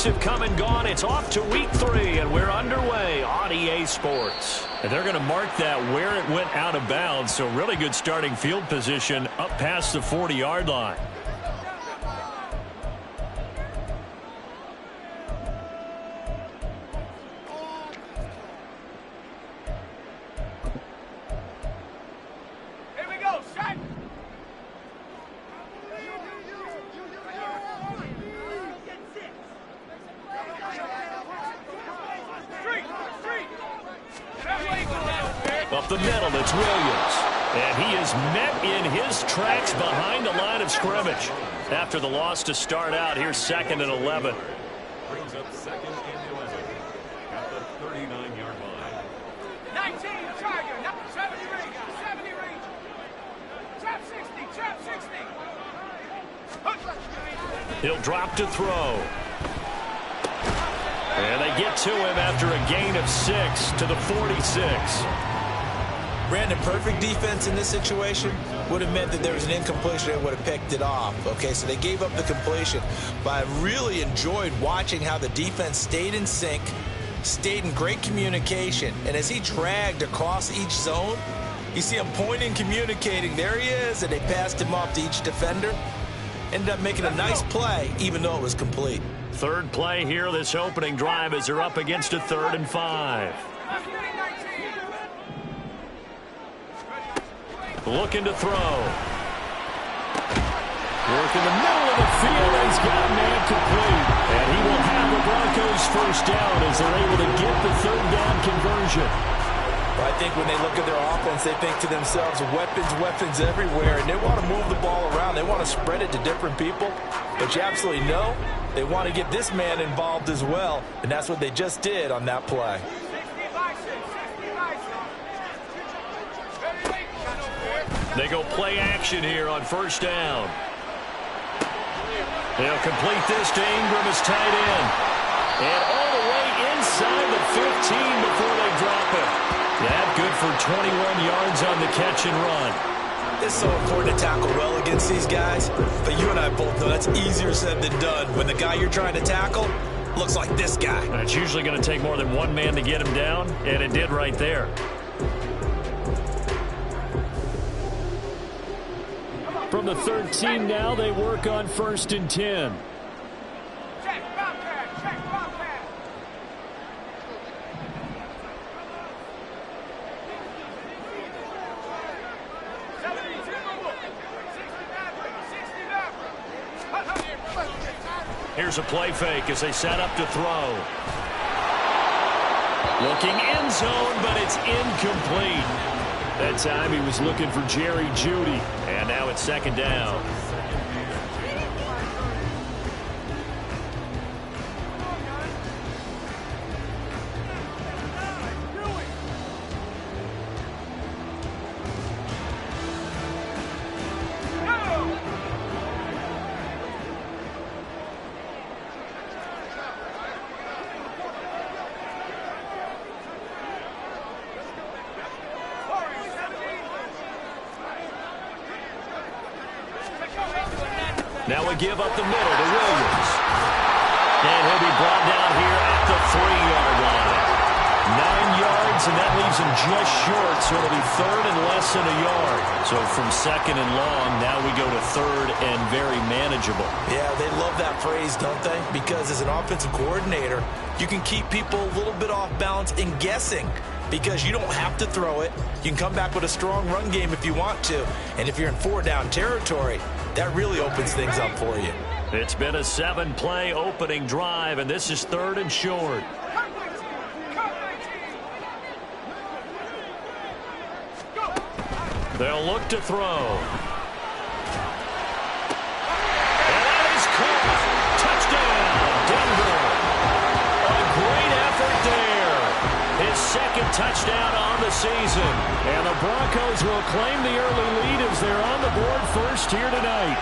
weeks have come and gone. It's off to week 3, and we're underway on EA Sports. And they're going to mark that where it went out of bounds, so really good starting field position up past the 40-yard line. Up the middle, it's Williams. And he is met in his tracks behind the line of scrimmage. After the loss to start out, here's 2nd and 11. Brings up 2nd and 11 at the 39-yard line. 19, Tiger, 70 range, 70 range. Trap 60, trap 60. He'll drop to throw. And they get to him after a gain of 6 to the 46. Brandon, perfect defense in this situation would have meant that there was an incompletion and would have picked it off. Okay, so they gave up the completion. But I really enjoyed watching how the defense stayed in sync, stayed in great communication. And as he dragged across each zone, you see him pointing, communicating. There he is, and they passed him off to each defender. Ended up making a nice play, even though it was complete. Third play here, this opening drive, as they're up against a 3rd and 5. Looking to throw. Work in the middle of the field, and he's got a man complete. And he will have the Broncos first down as they're able to get the 3rd down conversion. Well, I think when they look at their offense, they think to themselves, weapons everywhere, and they want to move the ball around. They want to spread it to different people. But you absolutely know they want to get this man involved as well, and that's what they just did on that play. They go play action here on 1st down. They'll complete this to Ingram as tight end. And all the way inside the 15 before they drop it. That good for 21 yards on the catch and run. It's so important to tackle well against these guys, but you and I both know that's easier said than done when the guy you're trying to tackle looks like this guy. And it's usually going to take more than one man to get him down, and it did right there. From the 13 now, they work on 1st and 10. Check, Bobcat, check, Bobcat. Here's a play fake as they set up to throw. Looking end zone, but it's incomplete. That time he was looking for Jerry Jeudy, and now it's 2nd down. Now we give up the middle to Williams. And he'll be brought down here at the 3-yard line. 9 yards, and that leaves him just short, so it'll be 3rd and less than a yard. So from 2nd and long, now we go to 3rd and very manageable. Yeah, they love that phrase, don't they? Because as an offensive coordinator, you can keep people a little bit off balance and guessing. Because you don't have to throw it. You can come back with a strong run game if you want to. And if you're in 4-down territory, that really opens things up for you. It's been a 7-play opening drive, and this is 3rd and short. They'll look to throw. And that is caught. Touchdown, Denver. A great effort there. His 2nd touchdown on the season. And the Broncos will claim the early lead as they're on the board first here tonight.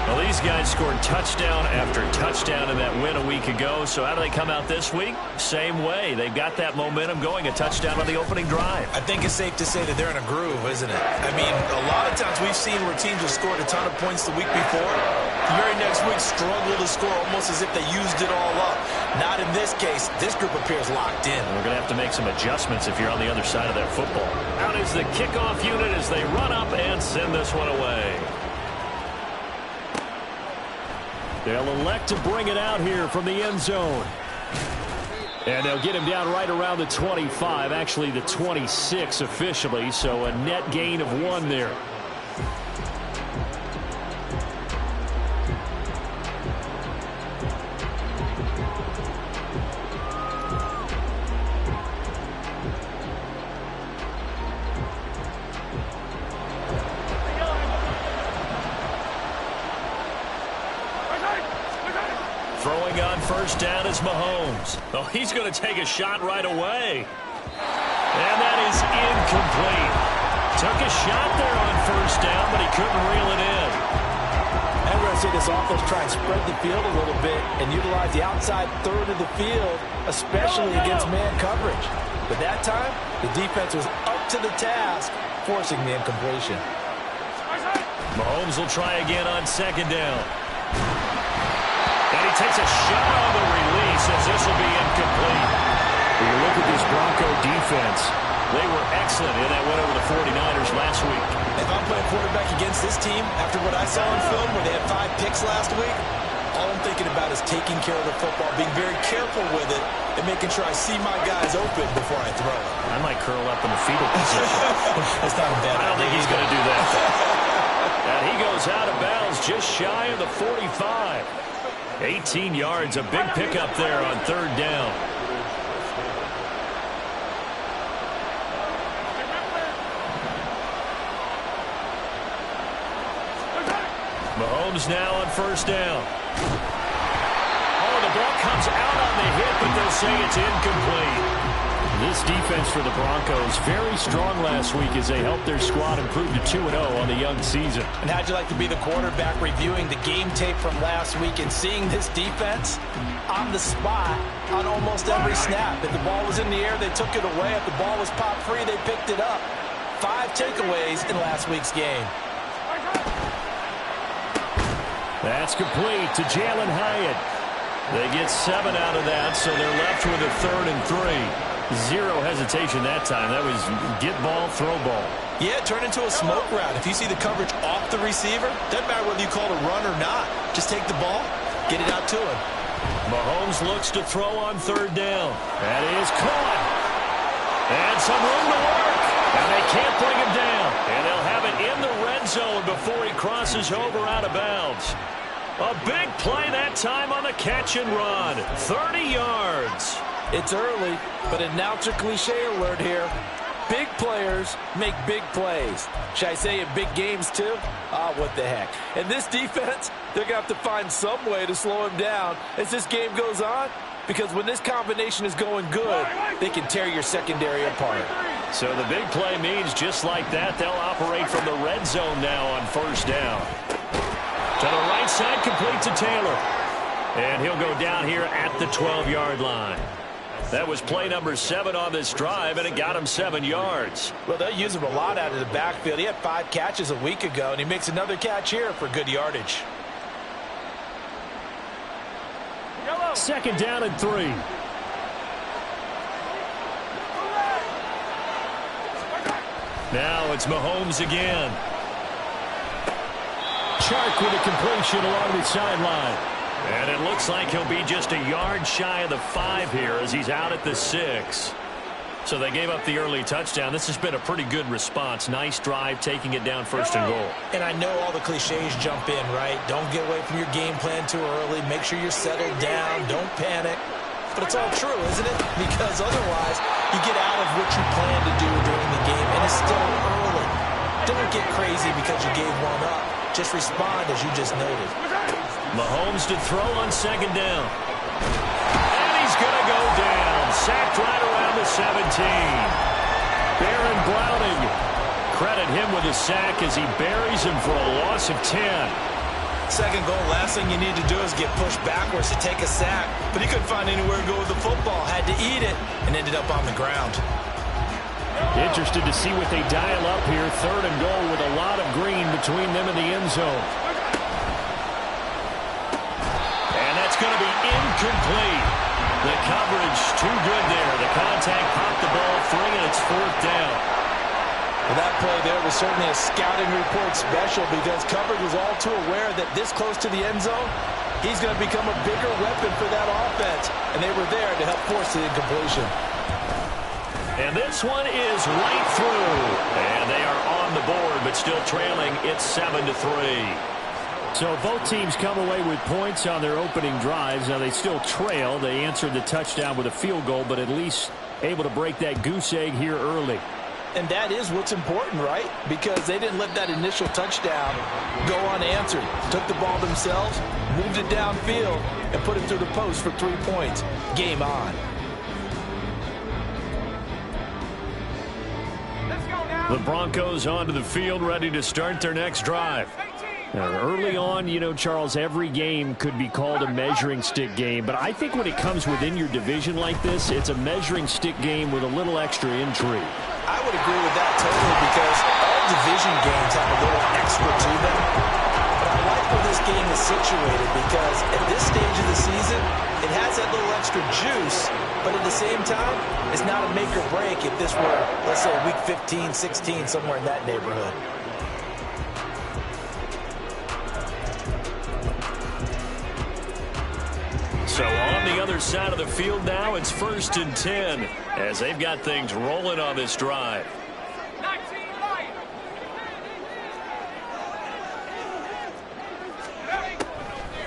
Well, these guys scored touchdown after touchdown in that win a week ago. So how do they come out this week? Same way. They've got that momentum going, a touchdown on the opening drive. I think it's safe to say that they're in a groove, isn't it? I mean, a lot of times we've seen where teams have scored a ton of points the week before, the very next week struggle to score almost as if they used it all up. Not in this case. This group appears locked in. We're going to have to make some adjustments if you're on the other side of that football. Out is the kickoff unit as they run up and send this one away. They'll elect to bring it out here from the end zone. And they'll get him down right around the 25, actually the 26 officially, so a net gain of 1 there. Throwing on first down is Mahomes. Oh, he's going to take a shot right away. And that is incomplete. Took a shot there on first down, but he couldn't reel it in. And we're going to see this offense try and spread the field a little bit and utilize the outside third of the field, especially against man coverage. But that time, the defense was up to the task, forcing the incompletion. Mahomes will try again on second down. And he takes a shot on the release as this will be incomplete. When you look at this Bronco defense, they were excellent in that win over the 49ers last week. If I'm playing quarterback against this team, after what I saw in film where they had 5 picks last week, all I'm thinking about is taking care of the football, being very careful with it, and making sure I see my guys open before I throw it. I might curl up in the fetal position. That's not a bad idea. I don't think he's going to do that. And he goes out of bounds just shy of the 45. 18 yards, a big pickup there on third down. Mahomes now on first down. Oh, the ball comes out on the hit, but they'll say it's incomplete. This defense for the Broncos very strong last week as they helped their squad improve to 2-0 on the young season. And how'd you like to be the quarterback reviewing the game tape from last week and seeing this defense on the spot on almost every snap? If the ball was in the air, they took it away. If the ball was popped free, they picked it up. 5 takeaways in last week's game. That's complete to Jalen Hyatt. They get 7 out of that, so they're left with a 3rd and 3. Zero hesitation that time. That was get ball, throw ball. Yeah, it turned into a smoke route. If you see the coverage off the receiver, doesn't matter whether you call it a run or not. Just take the ball, get it out to him. Mahomes looks to throw on third down. That is caught. And some room to work. And they can't bring him down. And they'll have it in the red zone before he crosses over out of bounds. A big play that time on the catch and run. 30 yards. It's early, but announcer cliche alert here. Big players make big plays. Should I say in big games too? What the heck. And this defense, they're going to have to find some way to slow him down as this game goes on. Because when this combination is going good, they can tear your secondary apart. So the big play means just like that, they'll operate from the red zone now on first down. To the right side, complete to Taylor. And he'll go down here at the 12-yard line. That was play number 7 on this drive, and it got him 7 yards. Well, they'll use him a lot out of the backfield. He had 5 catches a week ago, and he makes another catch here for good yardage. 2nd down and 3. Now it's Mahomes again. Chark with a completion along the sideline. And it looks like he'll be just a yard shy of the 5 here as he's out at the 6. So they gave up the early touchdown. This has been a pretty good response. Nice drive, taking it down 1st and goal. And I know all the cliches jump in, right? Don't get away from your game plan too early. Make sure you're settled down. Don't panic. But it's all true, isn't it? Because otherwise, you get out of what you plan to do during the game, and it's still early. Don't get crazy because you gave one up. Just respond as you just noted. Mahomes to throw on 2nd down. And he's going to go down. Sacked right around the 17. Baron Browning. Credit him with a sack as he buries him for a loss of 10. 2nd goal, last thing you need to do is get pushed backwards to take a sack. But he couldn't find anywhere to go with the football. Had to eat it and ended up on the ground. Interested to see what they dial up here. 3rd and goal with a lot of green between them and the end zone. going to be incomplete. The coverage too good there. The contact popped the ball free, and it's 4th down. Well, that play there was certainly a scouting report special because coverage was all too aware that this close to the end zone, he's going to become a bigger weapon for that offense, and they were there to help force the incompletion. And this one is right through. And they are on the board, but still trailing. It's 7-3. So both teams come away with points on their opening drives. Now they still trail. They answered the touchdown with a field goal, but at least able to break that goose egg here early. And that is what's important, right? Because they didn't let that initial touchdown go unanswered. Took the ball themselves, moved it downfield, and put it through the post for 3 points. Game on. The Broncos onto the field, ready to start their next drive. Early on, you know, Charles, every game could be called a measuring stick game. But I think when it comes within your division like this, it's a measuring stick game with a little extra intrigue. I would agree with that totally because all division games have a little extra to them. But I like where this game is situated because at this stage of the season, it has that little extra juice. But at the same time, it's not a make or break if this were, let's say, week 15, 16, somewhere in that neighborhood. So on the other side of the field now, it's 1st and 10 as they've got things rolling on this drive.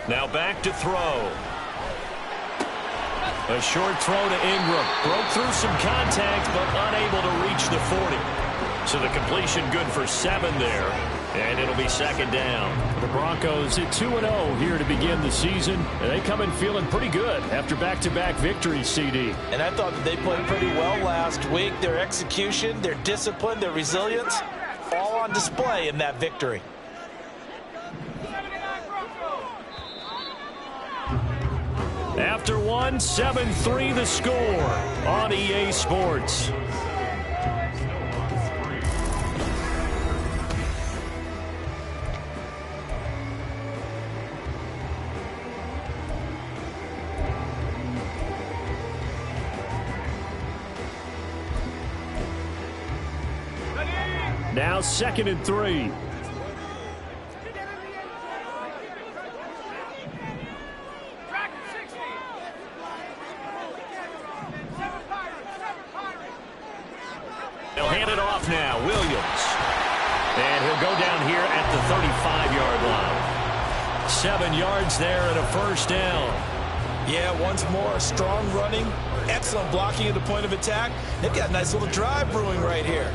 Now back to throw. A short throw to Ingram. Broke through some contact, but unable to reach the 40. So the completion good for 7 there. And it'll be 2nd down. The Broncos at 2-0 here to begin the season. And they come in feeling pretty good after back-to-back victories, CD. And I thought that they played pretty well last week. Their execution, their discipline, their resilience, all on display in that victory. After one, 7-3 the score on EA Sports. Now 2nd and 3. They'll hand it off now. Williams. And he'll go down here at the 35-yard line. 7 yards there and a 1st down. Yeah, once more, strong running, excellent blocking at the point of attack. They've got a nice little drive brewing right here.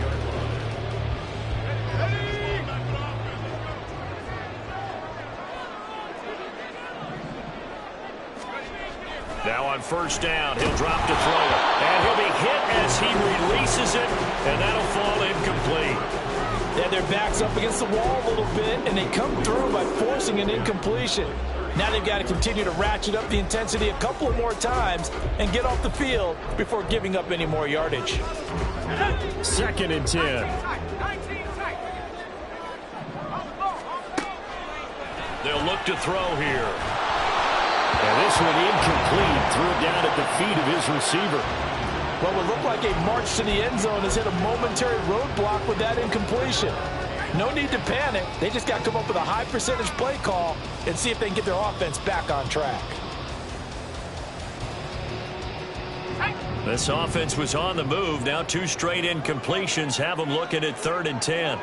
Now on 1st down, he'll drop to throw it. And he'll be hit as he releases it, and that'll fall incomplete. Yeah, their back's up against the wall a little bit, and they come through by forcing an incompletion. Now they've got to continue to ratchet up the intensity a couple of more times and get off the field before giving up any more yardage. 2nd and 10. They'll look to throw here. And this one incomplete. Threw it down at the feet of his receiver. What would look like a march to the end zone has hit a momentary roadblock with that incompletion. No need to panic. They just got to come up with a high percentage play call and see if they can get their offense back on track. This offense was on the move. Now 2 straight incompletions have them looking at 3rd and 10.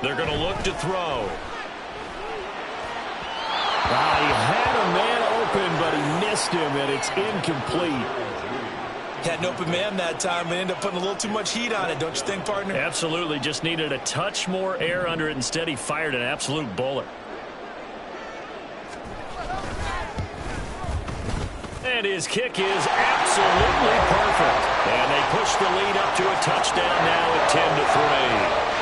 They're going to look to throw. He had a man open, but he missed him, and it's incomplete. Had an open man that time and ended up putting a little too much heat on it, don't you think, partner? Absolutely. Just needed a touch more air under it. Instead, he fired an absolute bullet. And his kick is absolutely perfect. And they push the lead up to a touchdown now at 10-3.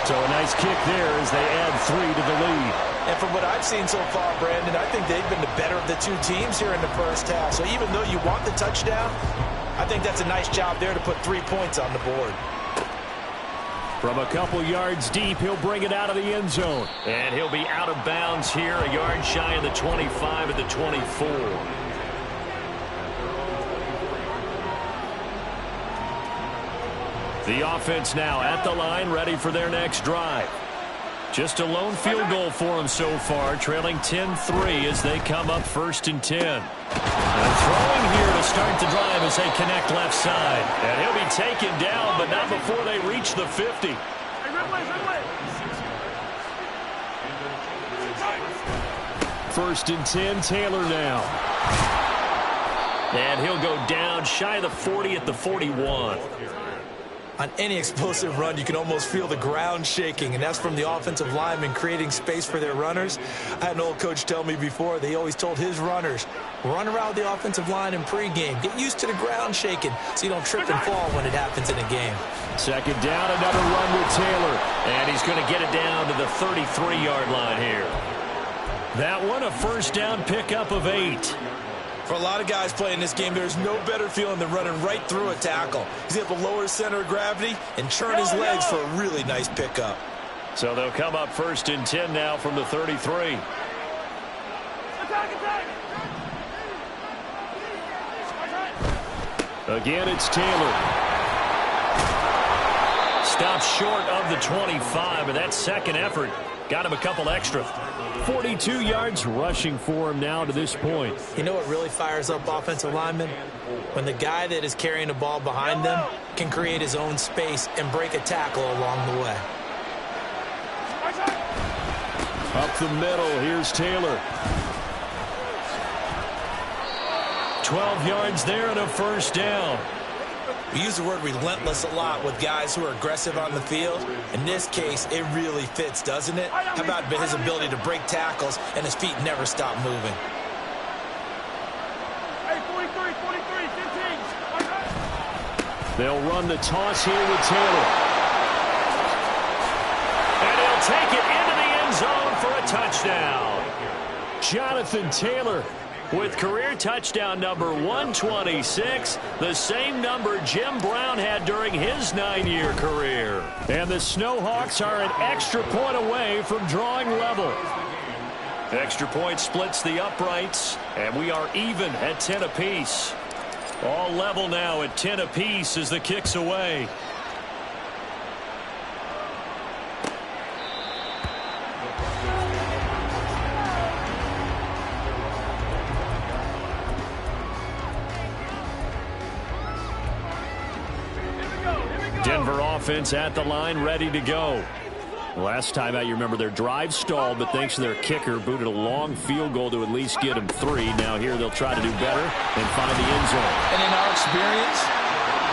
So a nice kick there as they add 3 to the lead. And from what I've seen so far, Brandon, I think they've been the better of the 2 teams here in the first half. So even though you want the touchdown, I think that's a nice job there to put 3 points on the board. From a couple yards deep, he'll bring it out of the end zone. And he'll be out of bounds here, a yard shy of the 25 at the 24. The offense now at the line, ready for their next drive. Just a lone field goal for them so far, trailing 10-3 as they come up 1st and 10. And throwing here to start the drive as they connect left side. And he'll be taken down, but not before they reach the 50. 1st and 10, Taylor now. And he'll go down shy of the 40 at the 41. On any explosive run, you can almost feel the ground shaking, and that's from the offensive linemen creating space for their runners. I had an old coach tell me before, they always told his runners, run around the offensive line in pregame. Get used to the ground shaking so you don't trip and fall when it happens in a game. 2nd down, another run with Taylor. And he's going to get it down to the 33-yard line here. That one, a 1st down pickup of 8. For a lot of guys playing this game, there's no better feeling than running right through a tackle. He's able to lower his center of gravity and churn his legs for a really nice pickup. So they'll come up 1st and 10 now from the 33. Again, it's Taylor. Stops short of the 25, but that second effort got him a couple extra. 42 yards rushing for him now to this point. You know what really fires up offensive linemen? When the guy that is carrying the ball behind them can create his own space and break a tackle along the way. Up the middle, here's Taylor. 12 yards there and a 1st down. We use the word relentless a lot with guys who are aggressive on the field. In this case, it really fits, doesn't it? How about his ability to break tackles and his feet never stop moving? Hey, 43, 15. They'll run the toss here with Taylor. And he'll take it into the end zone for a touchdown. Jonathan Taylor with career touchdown number 126, the same number Jim Brown had during his 9-year career. And the Snowhawks are an extra point away from drawing level. Extra point splits the uprights, and we are even at 10 apiece. All level now at 10 apiece as the kick's away. Denver offense at the line, ready to go. Last time out, you remember their drive stalled, but thanks to their kicker, booted a long field goal to at least get them 3. Now here they'll try to do better and find the end zone. And in our experience,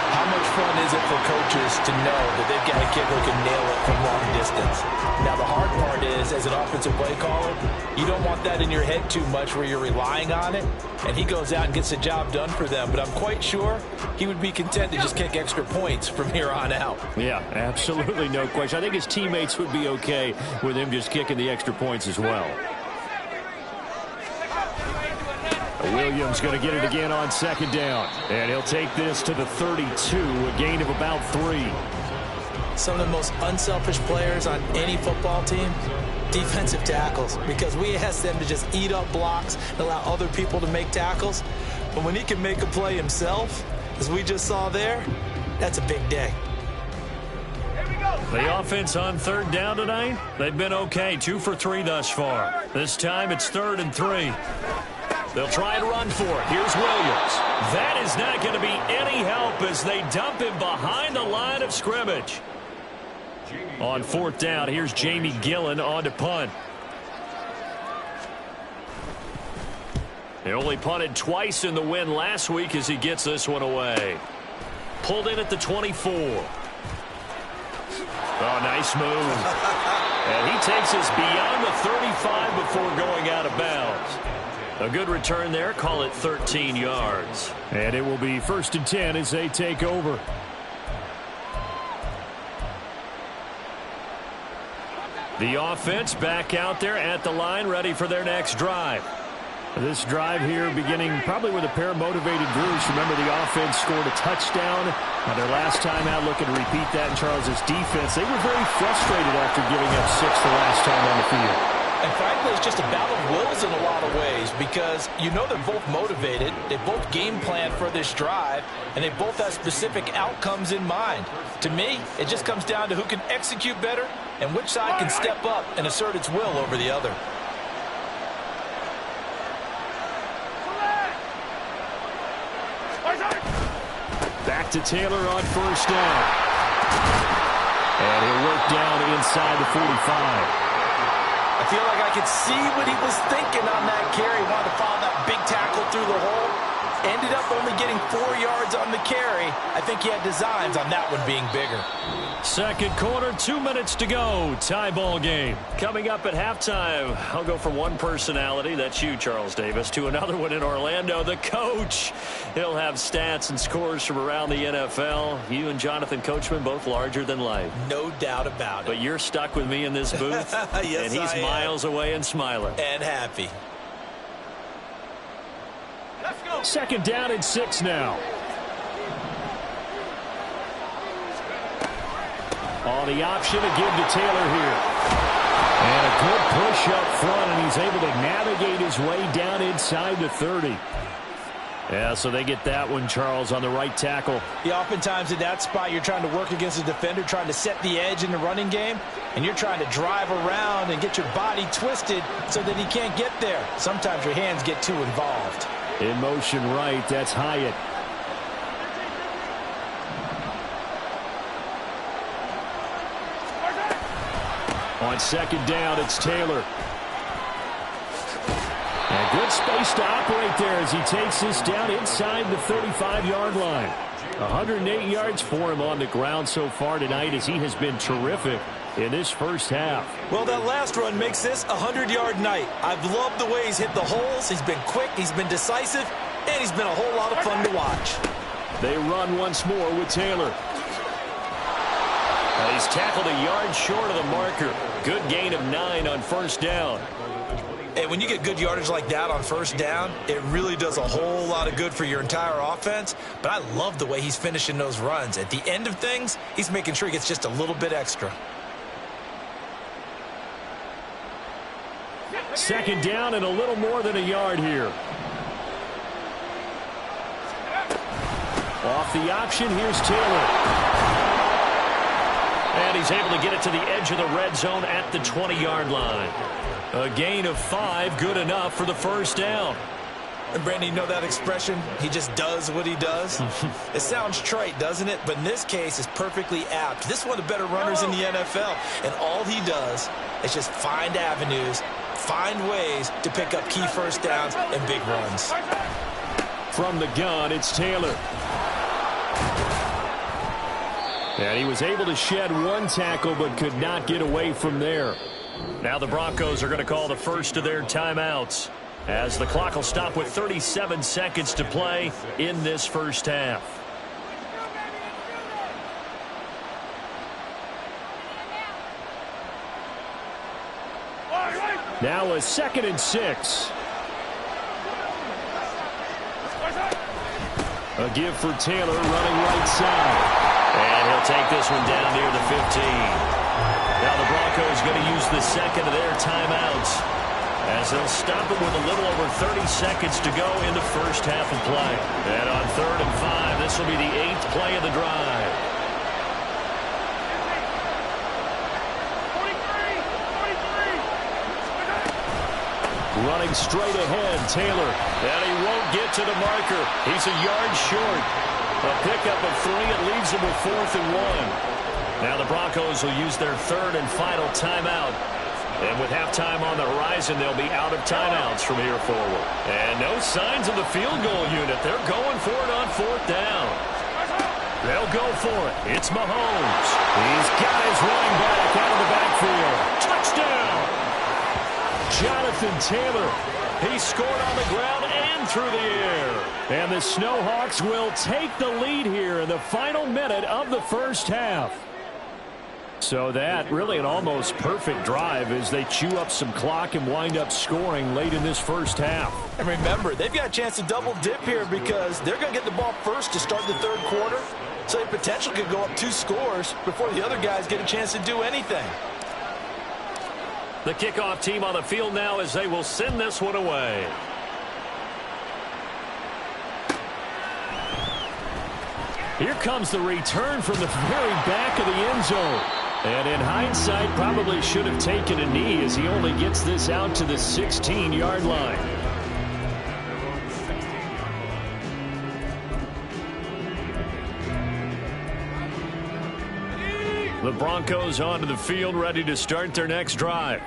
how much fun is it for coaches to know that they've got a kicker who can nail it from long distance? Now, the hard part is, as an offensive play caller, you don't want that in your head too much where you're relying on it, and he goes out and gets the job done for them. But I'm quite sure he would be content to just kick extra points from here on out. Yeah, absolutely no question. I think his teammates would be okay with him just kicking the extra points as well. Williams going to get it again on 2nd down. And he'll take this to the 32, a gain of about 3. Some of the most unselfish players on any football team, defensive tackles, because we ask them to just eat up blocks and allow other people to make tackles. But when he can make a play himself, as we just saw there, that's a big day. The offense on 3rd down tonight, they've been okay, 2 for 3 thus far. This time it's 3rd and 3. They'll try and run for it. Here's Williams. That is not going to be any help as they dump him behind the line of scrimmage. On 4th down, here's Jamie Gillen on to punt. He only punted twice in the win last week as he gets this one away. Pulled in at the 24. Oh, nice move. And he takes us beyond the 35 before going out of bounds. A good return there. Call it 13 yards. And it will be 1st and 10 as they take over. The offense back out there at the line, ready for their next drive. This drive here beginning probably with a pair of motivated groups. Remember, the offense scored a touchdown. Their last time out, looking to repeat that in Charles's defense. They were very frustrated after giving up 6 the last time on the field. And frankly, it's just a battle of wills in a lot of ways because you know they're both motivated. They both game plan for this drive, and they both have specific outcomes in mind. To me, it just comes down to who can execute better and which side can step up and assert its will over the other. Back to Taylor on first down. And he'll work down inside the 45. I feel like I could see what he was thinking on that carry. Wanted to follow that big tackle through the hole. Ended up only getting 4 yards on the carry. I think he had designs on that one being bigger. Second quarter, 2 minutes to go. Tie ball game. Coming up at halftime, I'll go from one personality, that's you, Charles Davis, to another one in Orlando, the coach. He'll have stats and scores from around the NFL. You and Jonathan Coachman, both larger than life. No doubt about it. But you're stuck with me in this booth. Yes, and he's miles away and smiling. And happy. Let's go. Second down and 6 now. On the option to give to Taylor here. And a good push up front, and he's able to navigate his way down inside the 30. Yeah, so they get that one, Charles, on the right tackle. Yeah, oftentimes in that spot, you're trying to work against a defender, trying to set the edge in the running game, and you're trying to drive around and get your body twisted so that he can't get there. Sometimes your hands get too involved. In motion right, that's Hyatt. On second down, it's Taylor. And good space to operate there as he takes this down inside the 35-yard line. 108 yards for him on the ground so far tonight as he has been terrific in this first half. Well, that last run makes this a 100-yard night. I've loved the way he's hit the holes. He's been quick, he's been decisive, and he's been a whole lot of fun to watch. They run once more with Taylor. He's tackled a yard short of the marker. Good gain of 9 on first down. And when you get good yardage like that on first down, it really does a whole lot of good for your entire offense. But I love the way he's finishing those runs. At the end of things, he's making sure he gets just a little bit extra. Second down and a little more than a yard here. Off the option, here's Taylor. And he's able to get it to the edge of the red zone at the 20-yard line. A gain of 5, good enough for the first down. And Brandon, you know that expression? He just does what he does? It sounds trite, doesn't it? But in this case, it's perfectly apt. This is one of the better runners in the NFL. And all he does is just find avenues, find ways to pick up key first downs and big runs. From the gun, it's Taylor. And he was able to shed one tackle but could not get away from there. Now the Broncos are going to call the first of their timeouts as the clock will stop with 37 seconds to play in this first half. Now a 2nd and 6. A give for Taylor running right side. And he'll take this one down near the 15. Now the Broncos going to use the second of their timeouts as they'll stop it with a little over 30 seconds to go in the first half of play. And on 3rd and 5, this will be the 8th play of the drive. 43. Running straight ahead, Taylor. And he won't get to the marker. He's a yard short. A pickup of 3. It leaves him with 4th and 1. Now the Broncos will use their 3rd and final timeout. And with halftime on the horizon, they'll be out of timeouts from here forward. And no signs of the field goal unit. They're going for it on 4th down. They'll go for it. It's Mahomes. He's got his running back out of the backfield. Touchdown! Jonathan Taylor. He scored on the ground and through the air. And the Snowhawks will take the lead here in the final minute of the first half. So that really an almost perfect drive as they chew up some clock and wind up scoring late in this first half. And remember, they've got a chance to double dip here because they're going to get the ball first to start the third quarter. So they potentially could go up 2 scores before the other guys get a chance to do anything. The kickoff team on the field now as they will send this one away. Here comes the return from the very back of the end zone. And in hindsight, probably should have taken a knee as he only gets this out to the 16-yard line. The Broncos onto the field, ready to start their next drive.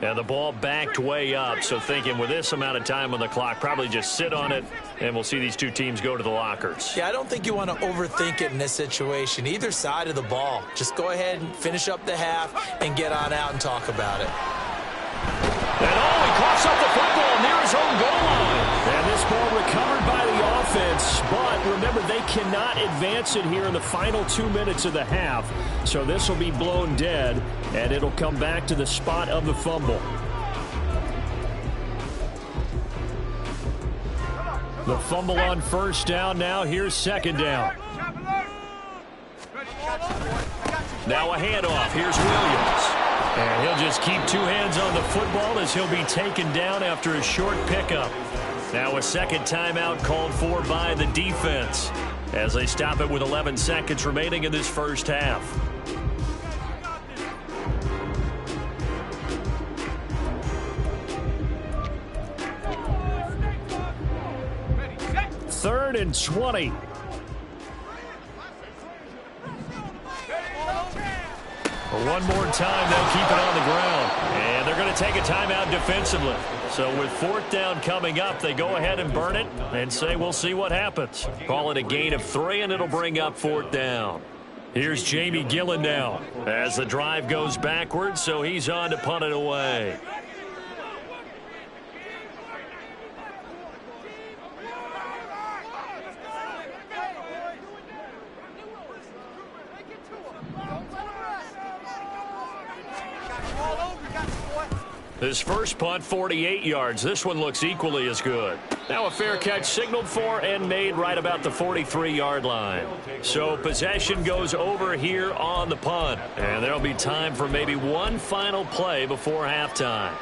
And the ball backed way up, so thinking with this amount of time on the clock, probably just sit on it, and we'll see these two teams go to the lockers. Yeah, I don't think you want to overthink it in this situation. Either side of the ball. Just go ahead and finish up the half and get on out and talk about it. And he coughs up the football near his own goal line. And this ball recovered by the offense, but remember, they cannot advance it here in the final 2 minutes of the half. So this will be blown dead, and it'll come back to the spot of the fumble. The fumble on first down. Now here's second down. Now a handoff. Here's Williams. And he'll just keep 2 hands on the football as he'll be taken down after a short pickup. Now a second timeout called for by the defense as they stop it with 11 seconds remaining in this first half. Third and 20. One more time, they'll keep it on the ground. And they're going to take a timeout defensively. So with fourth down coming up, they go ahead and burn it and say we'll see what happens. Call it a gain of 3, and it'll bring up fourth down. Here's Jamie Gillen now as the drive goes backwards, so he's on to punt it away. His first punt, 48 yards. This one looks equally as good. Now a fair catch signaled for and made right about the 43-yard line. So possession goes over here on the punt. And there'll be time for maybe one final play before halftime.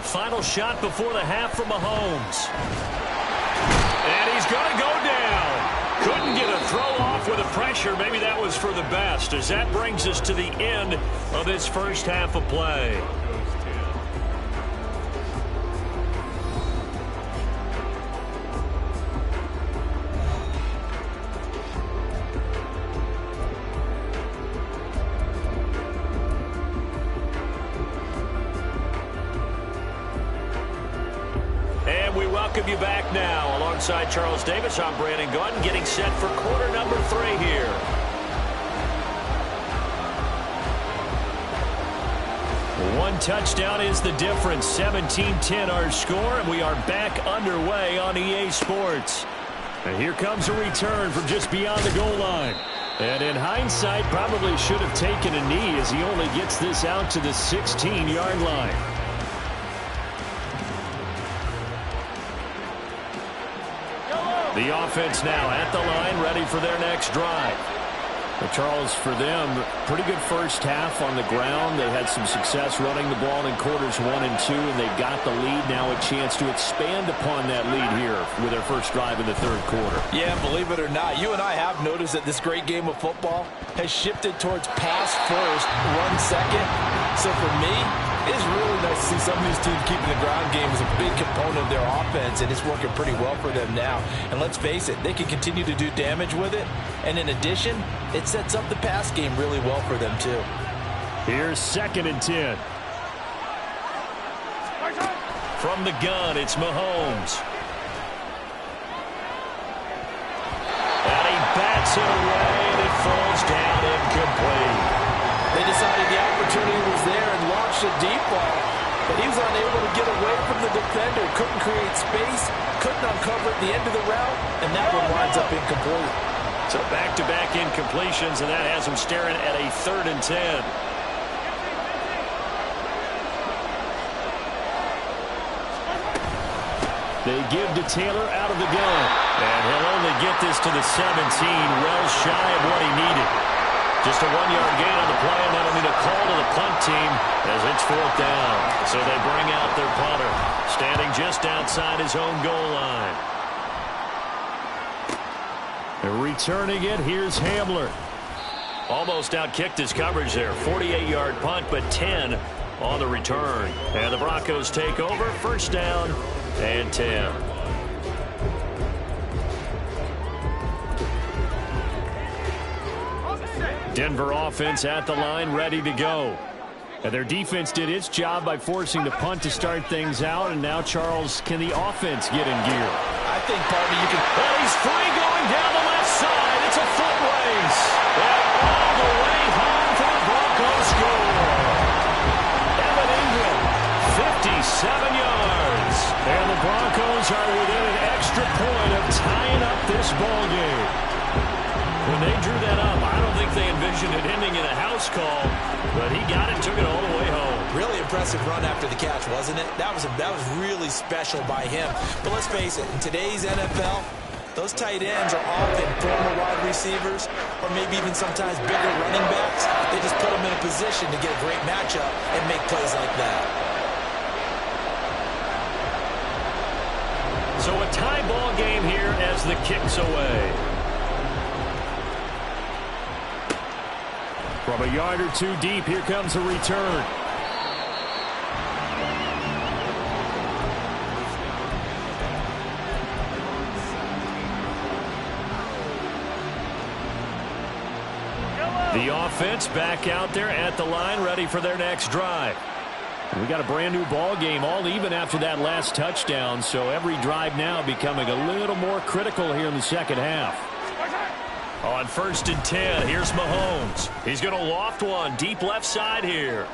Final shot before the half from Mahomes. And he's going to go down. Couldn't get a throw off with the pressure. Maybe that was for the best, as that brings us to the end of this first half of play. Welcome you back now. Alongside Charles Davis, I'm Brandon Gaudin, getting set for quarter number 3 here. One touchdown is the difference. 17-10 our score, and we are back underway on EA Sports. And here comes a return from just beyond the goal line. And in hindsight, probably should have taken a knee as he only gets this out to the 16-yard line. The offense now at the line, ready for their next drive. But Charles, for them, pretty good first half on the ground. They had some success running the ball in quarters 1 and 2, and they've got the lead. Now a chance to expand upon that lead here with their first drive in the third quarter. Yeah, believe it or not, you and I have noticed that this great game of football has shifted towards pass first, run second. So for me, it's really nice to see some of these teams keeping the ground game as a big component of their offense, and it's working pretty well for them now. And let's face it, they can continue to do damage with it. And in addition, it sets up the pass game really well for them, too. Here's second and 10. From the gun, it's Mahomes. opportunity was there and launched a deep ball, but he was unable to get away from the defender, couldn't create space, couldn't uncover at the end of the route, and that one winds up incomplete. So back-to-back incompletions, and that has him staring at a 3rd and 10. They give to Taylor out of the gun. And he'll only get this to the 17, well shy of what he needed. Just a 1-yard gain on the play, and that'll need a call to the punt team as it's 4th down. So they bring out their punter, standing just outside his own goal line. And returning it, here's Hamler. Almost outkicked his coverage there. 48-yard punt, but 10 on the return. And the Broncos take over, 1st down and 10. Denver offense at the line, ready to go. And their defense did its job by forcing the punt to start things out. And now, Charles, can the offense get in gear? I think, partner, you can... And he's free going down the left side. It's a foot race. And all the way home for the Broncos score. Evan Ingram, 57 yards. And the Broncos are within an extra point of tying up this ball game. When they drew that up, I don't think they envisioned it ending in a house call, but he got it, took it all the way home. Really impressive run after the catch, wasn't it? That was really special by him. But let's face it, in today's NFL, those tight ends are often former wide receivers or maybe even sometimes bigger running backs. They just put them in a position to get a great matchup and make plays like that. So a tie ball game here as the kick's away. From a yard or two deep, here comes a return. The offense back out there at the line, ready for their next drive. We got a brand new ball game, all even after that last touchdown, so every drive now becoming a little more critical here in the second half. On 1st and 10, here's Mahomes. He's going to loft one deep left side here.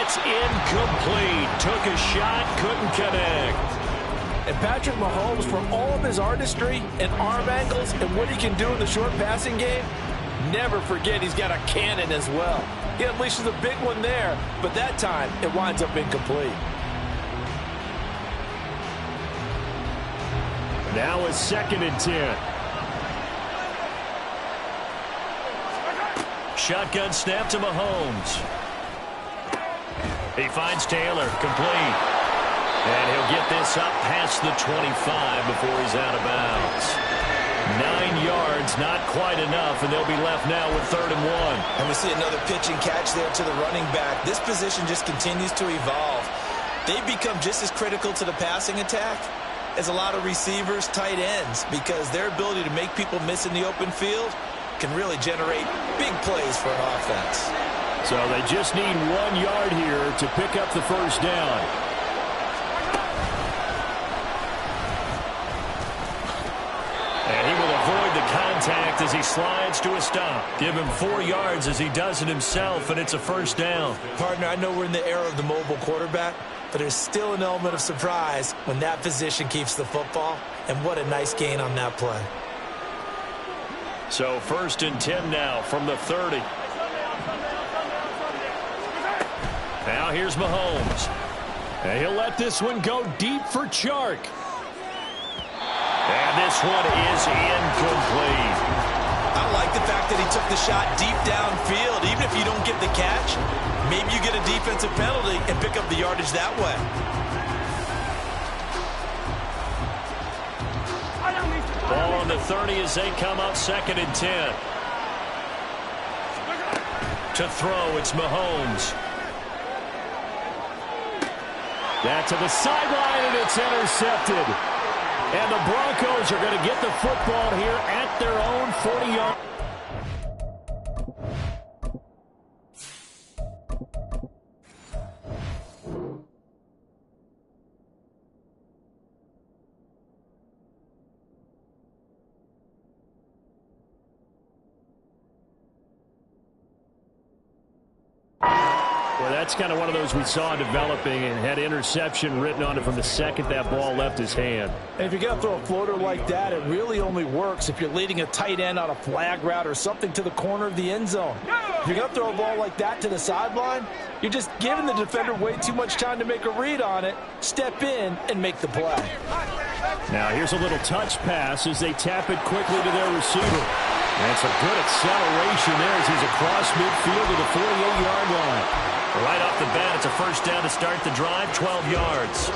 It's incomplete. Took a shot, couldn't connect. And Patrick Mahomes, for all of his artistry and arm angles and what he can do in the short passing game, never forget he's got a cannon as well. He unleashes a big one there, but that time it winds up incomplete. Now it's 2nd and 10. Shotgun snap to Mahomes. He finds Taylor, complete. And he'll get this up past the 25 before he's out of bounds. 9 yards, not quite enough, and they'll be left now with 3rd and 1. And we see another pitch and catch there to the running back. This position just continues to evolve. They've become just as critical to the passing attack as a lot of receivers, tight ends, because their ability to make people miss in the open field can really generate big plays for an offense. So they just need 1 yard here to pick up the 1st down. And he will avoid the contact as he slides to a stop. Give him 4 yards as he does it himself, and it's a 1st down. Partner, I know we're in the era of the mobile quarterback, but there's still an element of surprise when that position keeps the football, and what a nice gain on that play. So 1st and 10 now from the 30. Now here's Mahomes. And he'll let this one go deep for Chark. And this one is incomplete. I like the fact that he took the shot deep downfield. Even if you don't get the catch, maybe you get a defensive penalty and pick up the yardage that way. Ball on the 30 as they come up 2nd and 10. To throw, it's Mahomes. That to the sideline, and it's intercepted. And the Broncos are going to get the football here at their own 40-yard. Well, that's kind of one of those we saw developing and had interception written on it from the second that ball left his hand. And if you're going to throw a floater like that, it really only works if you're leading a tight end on a flag route or something to the corner of the end zone. If you're going to throw a ball like that to the sideline, you're just giving the defender way too much time to make a read on it, step in, and make the play. Now here's a little touch pass as they tap it quickly to their receiver. And some good acceleration there as he's across midfield to the 48-yard line. Right off the bat, it's a first down to start the drive, 12 yards.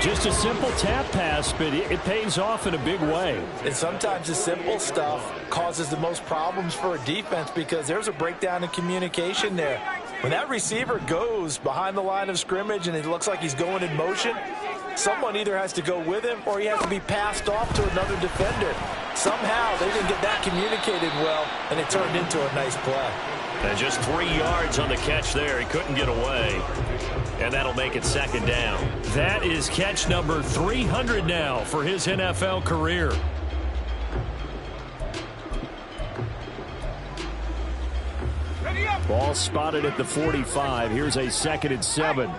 Just a simple tap pass, but it pays off in a big way. And sometimes the simple stuff causes the most problems for a defense because there's a breakdown in communication there. When that receiver goes behind the line of scrimmage and it looks like he's going in motion, someone either has to go with him or he has to be passed off to another defender. Somehow they didn't get that communicated well, and it turned into a nice play. And just 3 yards on the catch there. He couldn't get away. And that'll make it second down. That is catch number 300 now for his NFL career. Ball spotted at the 45. Here's a 2nd and 7.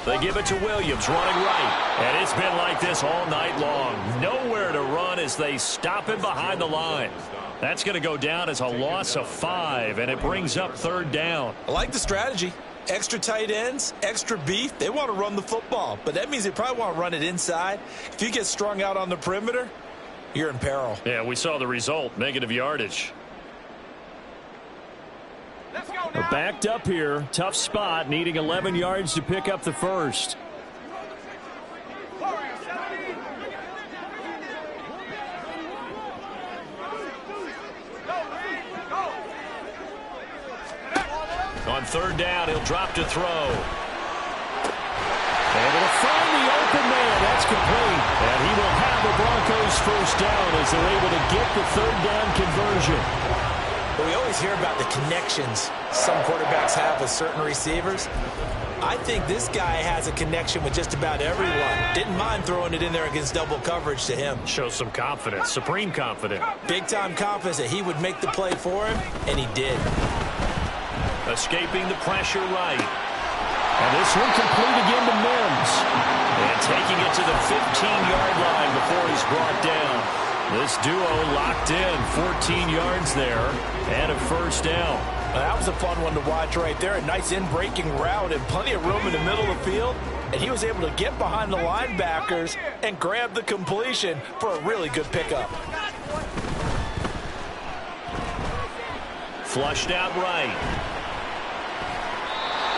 They give it to Williams, running right. And it's been like this all night long. Nowhere to run as they stop him behind the line. That's going to go down as a loss of 5, and it brings up 3rd down. I like the strategy. Extra tight ends, extra beef. They want to run the football, but that means they probably want to run it inside. If you get strung out on the perimeter, you're in peril. Yeah, we saw the result, negative yardage. They're backed up here. Tough spot, needing 11 yards to pick up the first. On 3rd down, he'll drop to throw. Able to find the open man. That's complete. And he will have the Broncos first down as they're able to get the 3rd down conversion. But we always hear about the connections some quarterbacks have with certain receivers. I think this guy has a connection with just about everyone. Didn't mind throwing it in there against double coverage to him. Shows some confidence, supreme confidence. Big-time confidence that he would make the play for him, and he did. Escaping the pressure right. And this one complete again to Mims. And taking it to the 15-yard line before he's brought down. This duo locked in, 14 yards there, and a first down. Well, that was a fun one to watch right there. A nice in-breaking route and plenty of room in the middle of the field. And he was able to get behind the linebackers and grab the completion for a really good pickup. Flushed out right.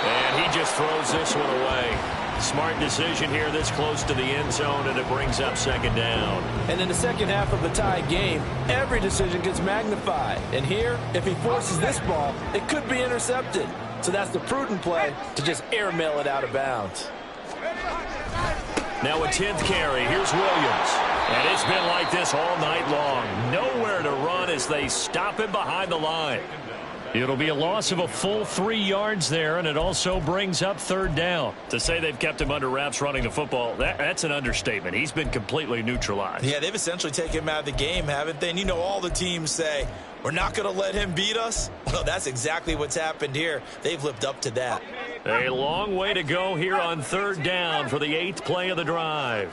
And he just throws this one away. Smart decision here this close to the end zone, and it brings up 2nd down. And in the second half of a tied game, every decision gets magnified. And here, if he forces this ball, it could be intercepted. So that's the prudent play to just airmail it out of bounds. Now a 10th carry. Here's Williams. And it's been like this all night long. Nowhere to run as they stop him behind the line. It'll be a loss of a full 3 yards there, and it also brings up 3rd down. To say they've kept him under wraps running the football, that's an understatement. He's been completely neutralized. Yeah, they've essentially taken him out of the game, haven't they? And you know all the teams say, we're not going to let him beat us. Well, that's exactly what's happened here. They've lived up to that. A long way to go here on 3rd down for the 8th play of the drive.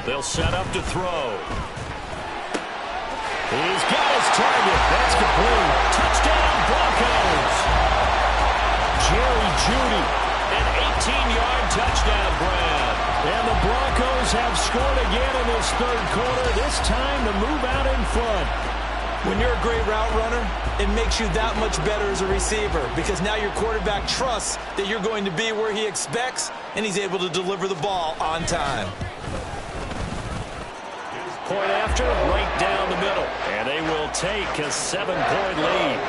They'll set up to throw. He's got his target. That's complete. Touchdown, Broncos. Jerry Jeudy, an 18-yard touchdown grab. And the Broncos have scored again in this 3rd quarter, this time to move out in front. When you're a great route runner, it makes you that much better as a receiver because now your quarterback trusts that you're going to be where he expects, and he's able to deliver the ball on time. Point after, right down the middle. And they will take a 7-point lead.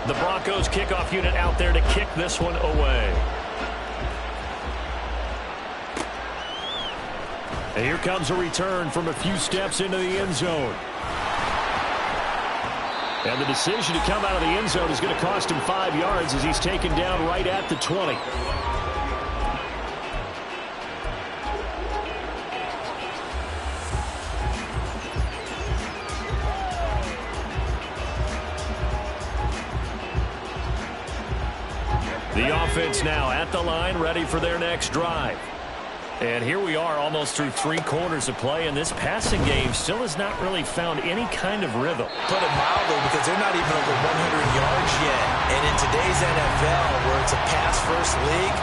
The Broncos kickoff unit out there to kick this one away. And here comes a return from a few steps into the end zone. And the decision to come out of the end zone is going to cost him 5 yards as he's taken down right at the 20. The offense now at the line, ready for their next drive. And here we are almost through 3 quarters of play, and this passing game still has not really found any kind of rhythm. Put it mildly, because they're not even over 100 yards yet. And in today's NFL, where it's a pass-first league,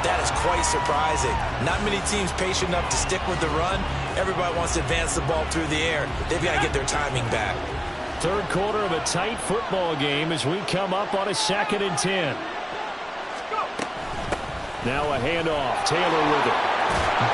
that is quite surprising. Not many teams patient enough to stick with the run. Everybody wants to advance the ball through the air. They've got to get their timing back. Third quarter of a tight football game as we come up on a 2nd and 10. Now a handoff. Taylor with it.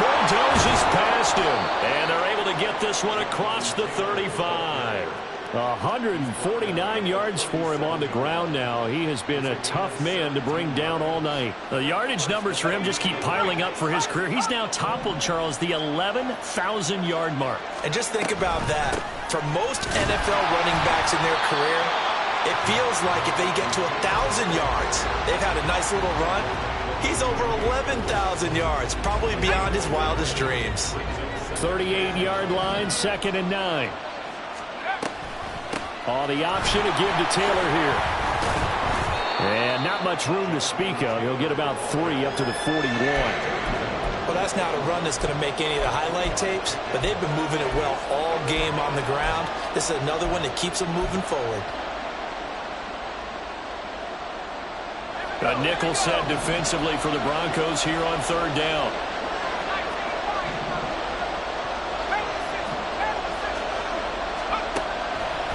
Bulldozes past him. And they're able to get this one across the 35. 149 yards for him on the ground now. He has been a tough man to bring down all night. The yardage numbers for him just keep piling up for his career. He's now toppled, Charles, the 11,000-yard mark. And just think about that. For most NFL running backs in their career, it feels like if they get to 1,000 yards, they've had a nice little run. He's over 11,000 yards, probably beyond his wildest dreams. 38-yard line, 2nd and 9. On the option to give to Taylor here. And not much room to speak of. He'll get about 3 up to the 41. Well, that's not a run that's going to make any of the highlight tapes, but they've been moving it well all game on the ground. This is another one that keeps them moving forward. A nickel set defensively for the Broncos here on 3rd down.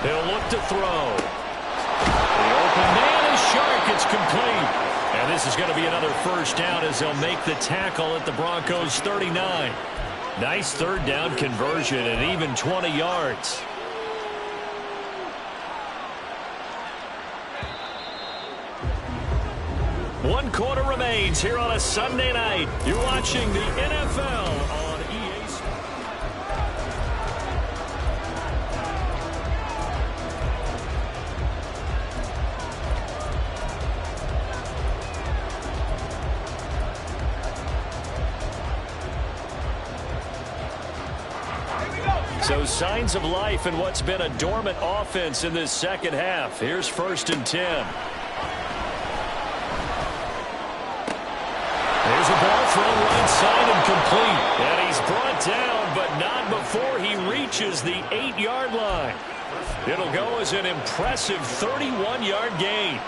He'll look to throw. The open man is Shark. It's complete. And this is going to be another 1st down as they'll make the tackle at the Broncos' 39. Nice 3rd down conversion and even 20 yards. One quarter remains here on a Sunday night. You're watching the NFL on EA Sports. So signs of life in what's been a dormant offense in this 2nd half. Here's 1st and 10. There's a ball thrown right side and complete. And he's brought down, but not before he reaches the 8-yard line. It'll go as an impressive 31-yard gain.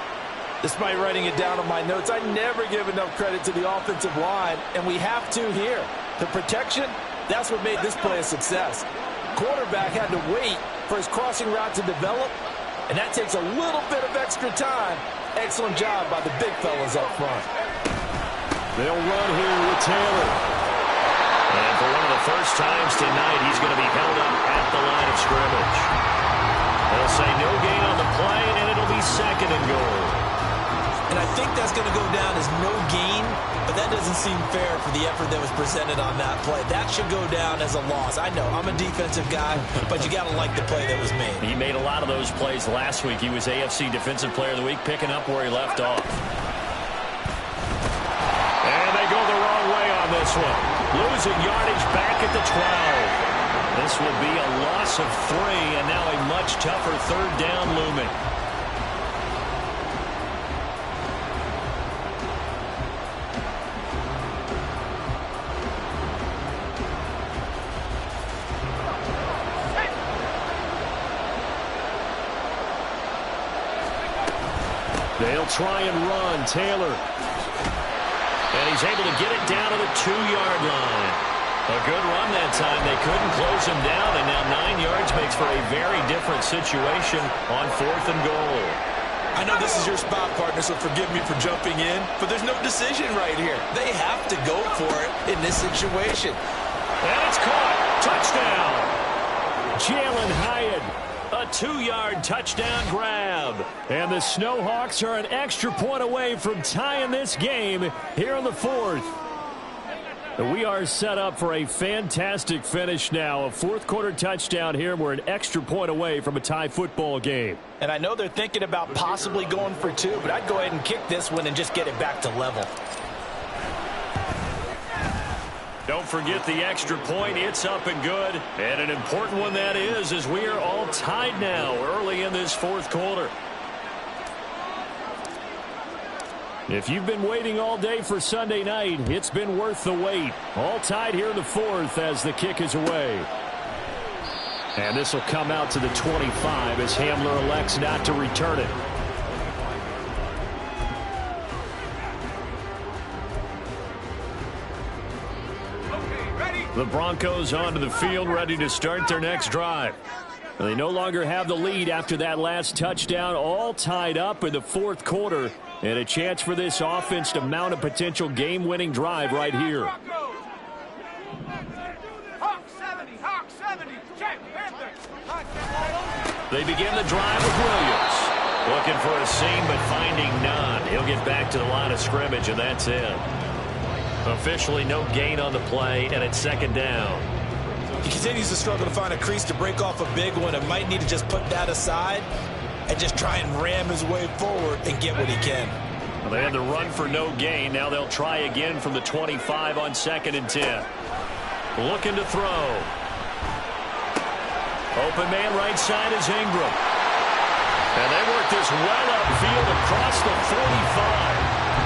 Despite writing it down on my notes, I never give enough credit to the offensive line, and we have to here. The protection, that's what made this play a success. Quarterback had to wait for his crossing route to develop, and that takes a little bit of extra time. Excellent job by the big fellas up front. They'll run here with Taylor. And for one of the first times tonight, he's going to be held up at the line of scrimmage. They'll say no gain on the play, and it'll be 2nd and goal. And I think that's going to go down as no gain, but that doesn't seem fair for the effort that was presented on that play. That should go down as a loss. I know, I'm a defensive guy, but you got to like the play that was made. He made a lot of those plays last week. He was AFC Defensive Player of the Week, picking up where he left off. And they go the wrong way on this one. Losing yardage back at the 12. This will be a loss of 3, and now a much tougher 3rd down looming. They'll try and run. Taylor. And he's able to get it down to the 2-yard line. A good run that time. They couldn't close him down, and now 9 yards makes for a very different situation on 4th and goal. I know this is your spot, partner, so forgive me for jumping in, but there's no decision right here. They have to go for it in this situation. And it's caught. Touchdown. Jalen Hyatt. A 2-yard touchdown grab. And the Snowhawks are an extra point away from tying this game here in the 4th. We are set up for a fantastic finish now. A fourth-quarter touchdown here. We're an extra point away from a tie football game. And I know they're thinking about possibly going for two, but I'd go ahead and kick this one and just get it back to level. Don't forget the extra point. It's up and good. And an important one that is, as we are all tied now early in this fourth quarter. If you've been waiting all day for Sunday night, it's been worth the wait. All tied here in the fourth as the kick is away. And this will come out to the 25 as Hamler elects not to return it. The Broncos onto the field, ready to start their next drive. They no longer have the lead after that last touchdown, all tied up in the fourth quarter. And a chance for this offense to mount a potential game-winning drive right here. They begin the drive with Williams. Looking for a seam, but finding none. He'll get back to the line of scrimmage, and that's it. Officially no gain on the play, and it's second down. He continues to struggle to find a crease to break off a big one and might need to just put that aside and just try and ram his way forward and get what he can. Well, they had the run for no gain. Now they'll try again from the 25 on 2nd and 10. Looking to throw. Open man right side is Ingram. And they work this well upfield across the 45.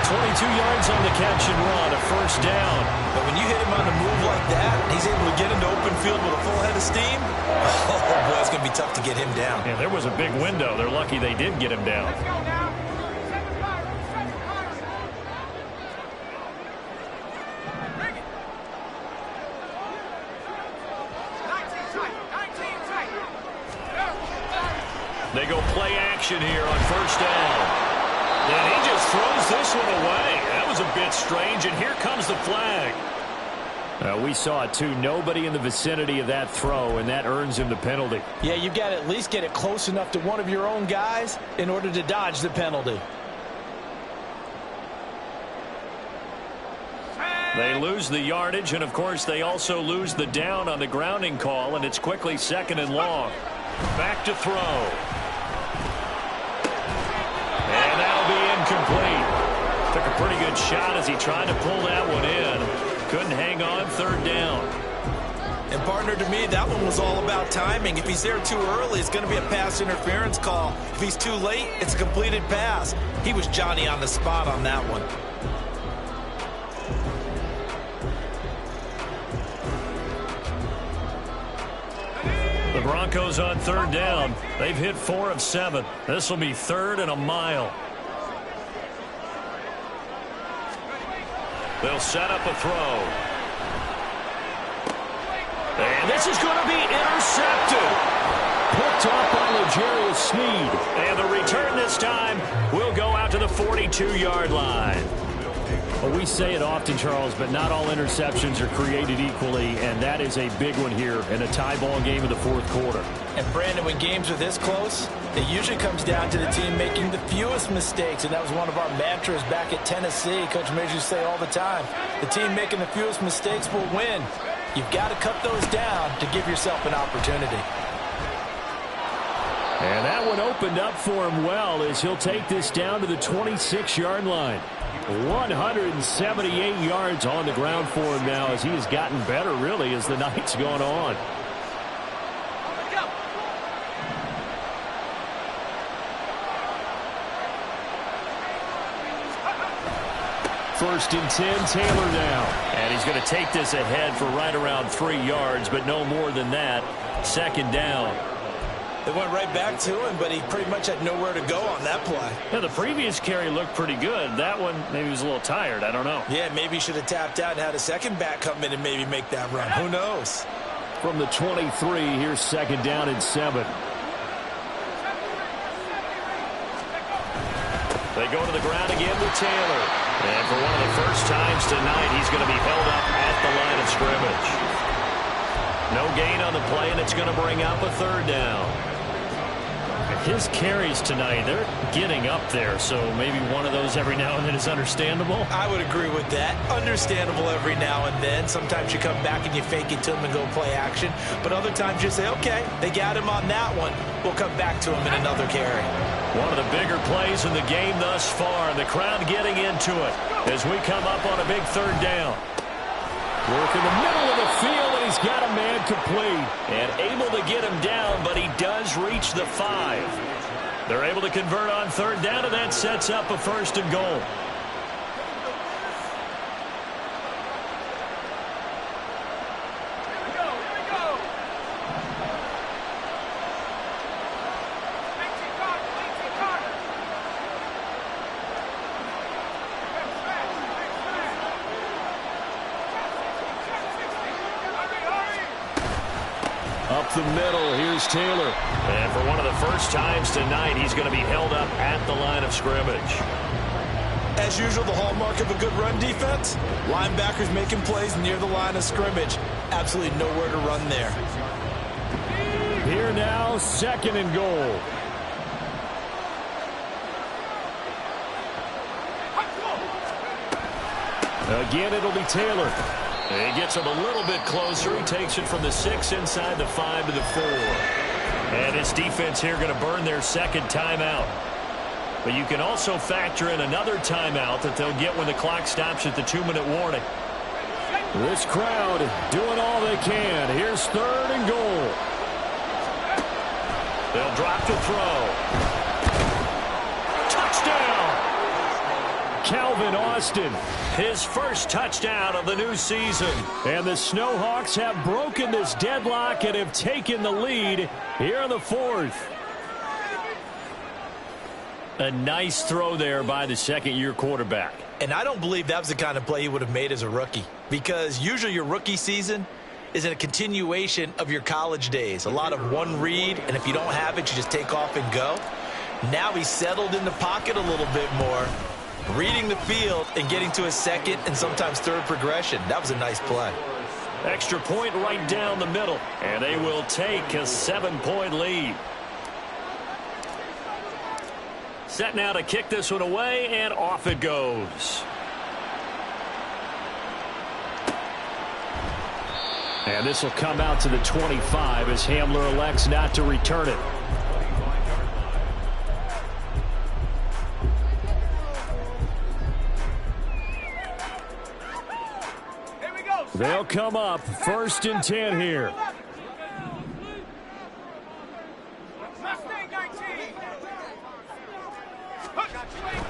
22 yards on the catch and run, a first down. But when you hit him on the move like that, he's able to get into open field with a full head of steam. Oh, boy, it's going to be tough to get him down. Yeah, there was a big window. They're lucky they did get him down. Let's go now. 19 tight. They go play action here on first down. And he just throws this one away. That was a bit strange, and here comes the flag. We saw it, too. Nobody in the vicinity of that throw, and that earns him the penalty. Yeah, you've got to at least get it close enough to one of your own guys in order to dodge the penalty. They lose the yardage, and, of course, they also lose the down on the grounding call, and it's quickly 2nd and long. Back to throw. And that'll be incomplete. Took a pretty good shot as he tried to pull that one in. Couldn't hang on, 3rd down. And, partner, to me, that one was all about timing. If he's there too early, it's going to be a pass interference call. If he's too late, it's a completed pass. He was Johnny on the spot on that one. The Broncos on 3rd down. They've hit 4 of 7. This will be 3rd and a mile. They'll set up a throw. And this is going to be intercepted. Picked off by L'Jarius Sneed. And the return this time will go out to the 42-yard line. Well, we say it often, Charles, but not all interceptions are created equally, and that is a big one here in a tie ball game in the fourth quarter. And, Brandon, when games are this close, it usually comes down to the team making the fewest mistakes, and that was one of our mantras back at Tennessee. Coach Major used to say all the time, the team making the fewest mistakes will win. You've got to cut those down to give yourself an opportunity. And that one opened up for him well as he'll take this down to the 26-yard line. 178 yards on the ground for him now as he has gotten better, really, as the night's gone on. First and 10, Taylor now. And he's going to take this ahead for right around 3 yards, but no more than that. 2nd down. They went right back to him, but he pretty much had nowhere to go on that play. Yeah, the previous carry looked pretty good. That one, maybe he was a little tired. I don't know. Yeah, maybe he should have tapped out and had a second back come in and maybe make that run. Who knows? From the 23, here's 2nd down and 7. They go to the ground again with Taylor. And for one of the first times tonight, he's going to be held up at the line of scrimmage. No gain on the play, and it's going to bring up a 3rd down. His carries tonight, they're getting up there, so maybe one of those every now and then is understandable. I would agree with that. Understandable every now and then. Sometimes you come back and you fake it to him and go play action. But other times you say, okay, they got him on that one. We'll come back to him in another carry. One of the bigger plays in the game thus far, and the crowd getting into it as we come up on a big third down. Work in the middle of the field, and he's got a man complete. And able to get him down, but he does reach the 5. They're able to convert on third down, and that sets up a 1st and goal. Up the middle, here's Taylor. And for one of the first times tonight, he's going to be held up at the line of scrimmage. As usual, the hallmark of a good run defense, linebackers making plays near the line of scrimmage. Absolutely nowhere to run there. Here now, 2nd and goal. Again, it'll be Taylor. He gets him a little bit closer. He takes it from the 6 inside the 5 to the 4. And his defense here going to burn their 2nd timeout. But you can also factor in another timeout that they'll get when the clock stops at the 2-minute warning. This crowd doing all they can. Here's 3rd and goal. They'll drop to throw. Calvin Austin, his first touchdown of the new season. And the Snowhawks have broken this deadlock and have taken the lead here in the 4th. A nice throw there by the 2nd-year quarterback. And I don't believe that was the kind of play he would have made as a rookie, because usually your rookie season is in a continuation of your college days. A lot of one read, and if you don't have it, you just take off and go. Now he's settled in the pocket a little bit more, reading the field and getting to his 2nd and sometimes 3rd progression. That was a nice play. Extra point right down the middle, and they will take a 7-point lead. Set now to kick this one away, and off it goes. And this will come out to the 25 as Hamler elects not to return it. They'll come up 1st and 10 here.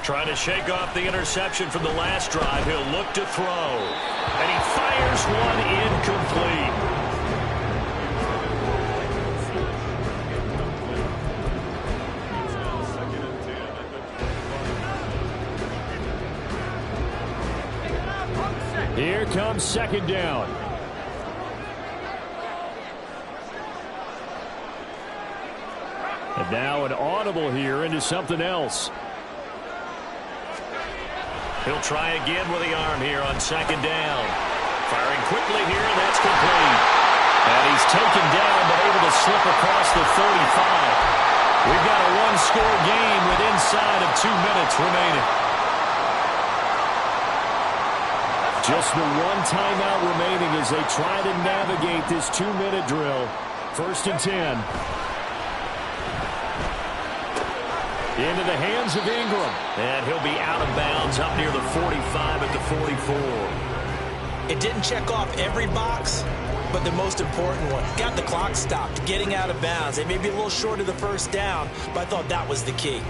Trying to shake off the interception from the last drive. He'll look to throw. And he fires one incomplete. Here comes 2nd down. And now an audible here into something else. He'll try again with the arm here on 2nd down. Firing quickly here, and that's complete. And he's taken down but able to slip across the 35. We've got a one-score game with inside of 2 minutes remaining. Just the one timeout remaining as they try to navigate this 2-minute drill. 1st and 10. Into the hands of Ingram. And he'll be out of bounds up near the 45 at the 44. It didn't check off every box, but the most important one. Got the clock stopped, getting out of bounds. They may be a little short of the 1st down, but I thought that was the key.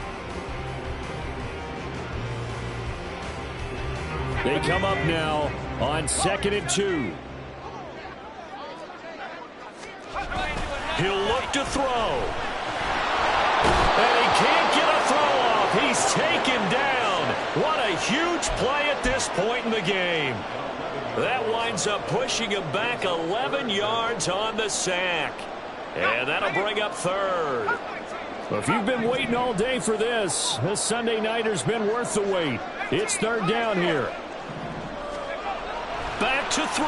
They come up now on 2nd and 2. He'll look to throw. And he can't get a throw off. He's taken down. What a huge play at this point in the game. That winds up pushing him back 11 yards on the sack. And that'll bring up 3rd. Well, if you've been waiting all day for this Sunday nighter's been worth the wait. It's 3rd down here. Back to throw.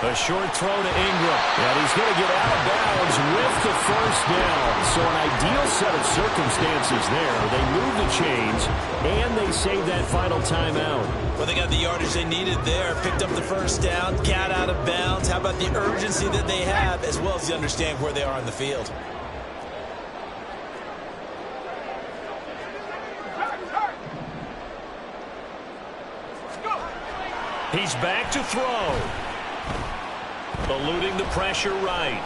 A short throw to Ingram. And he's going to get out of bounds with the first down. So an ideal set of circumstances there. They move the chains, and they save that final timeout. Well, they got the yardage they needed there. Picked up the first down, got out of bounds. How about the urgency that they have, as well as the understand where they are on the field? He's back to throw. Eluding the pressure right.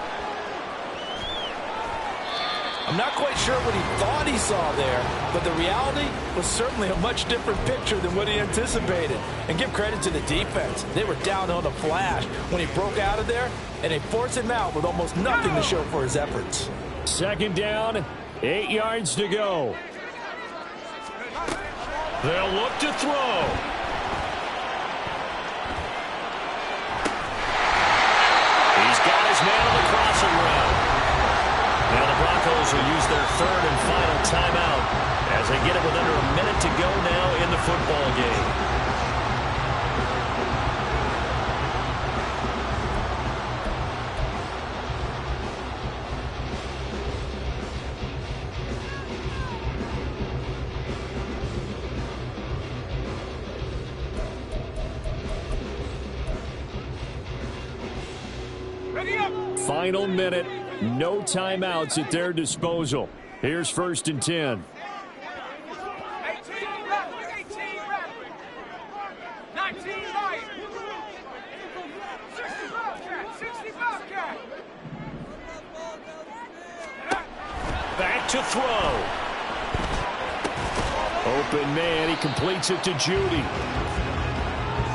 I'm not quite sure what he thought he saw there, but the reality was certainly a much different picture than what he anticipated. And give credit to the defense. They were down on a flash when he broke out of there, and they forced him out with almost nothing to show for his efforts. Second down, 8 yards to go. They'll look to throw. He's got his man on the crossing route. Now the Broncos will use their third and final timeout as they get it with under a minute to go now in the football game. Final minute, no timeouts at their disposal. Here's 1st and 10. 18 left, 19 right. 60 Bobcat, 60 Bobcat. Back to throw. Open man, he completes it to Judy.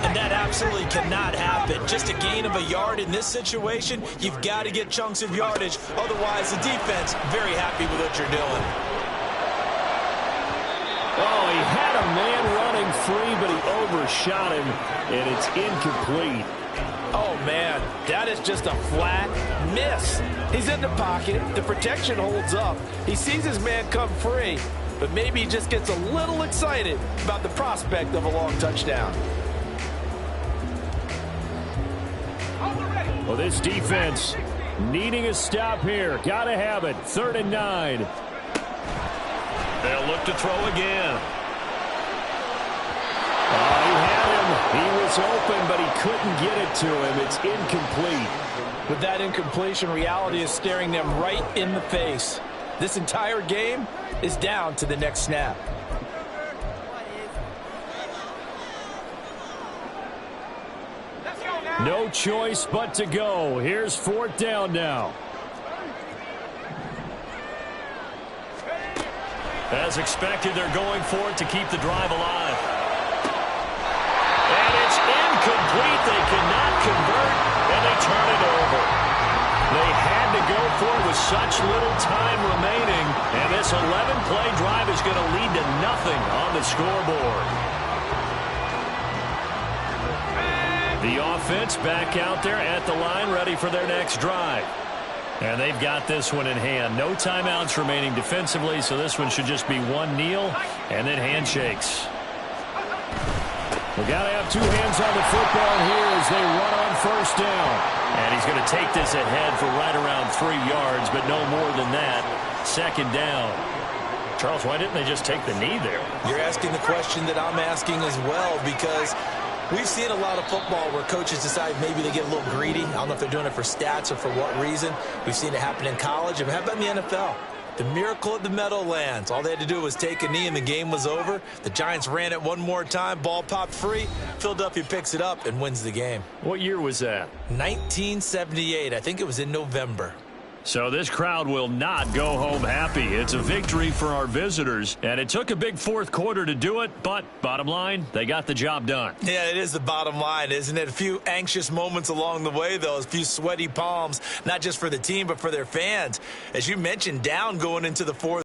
And that absolutely cannot happen. Just a gain of a yard in this situation, you've got to get chunks of yardage. Otherwise, the defense, very happy with what you're doing. Oh, he had a man running free, but he overshot him, and it's incomplete. Oh, man, that is just a flat miss. He's in the pocket. The protection holds up. He sees his man come free, but maybe he just gets a little excited about the prospect of a long touchdown. Well, this defense needing a stop here. Got to have it. 3rd and 9. They'll look to throw again. Oh, he had him. He was open, but he couldn't get it to him. It's incomplete. With that incompletion, reality is staring them right in the face. This entire game is down to the next snap. No choice but to go. Here's 4th down now. As expected, they're going for it to keep the drive alive. And it's incomplete. They cannot convert, and they turn it over. They had to go for it with such little time remaining, and this 11-play drive is going to lead to nothing on the scoreboard. The offense back out there at the line, ready for their next drive. And they've got this one in hand. No timeouts remaining defensively, so this one should just be one kneel and then handshakes. We've got to have two hands on the football here as they run on 1st down. And he's going to take this ahead for right around 3 yards, but no more than that. 2nd down. Charles, why didn't they just take the knee there? You're asking the question that I'm asking as well, because we've seen a lot of football where coaches decide maybe they get a little greedy. I don't know if they're doing it for stats or for what reason. We've seen it happen in college. And how about in the NFL? The miracle at the Meadowlands. All they had to do was take a knee and the game was over. The Giants ran it one more time. Ball popped free. Philadelphia picks it up and wins the game. What year was that? 1978. I think it was in November. So this crowd will not go home happy. It's a victory for our visitors, and it took a big 4th quarter to do it, but bottom line, they got the job done. Yeah, it is the bottom line, isn't it? A few anxious moments along the way, though, a few sweaty palms, not just for the team, but for their fans. As you mentioned, down going into the 4th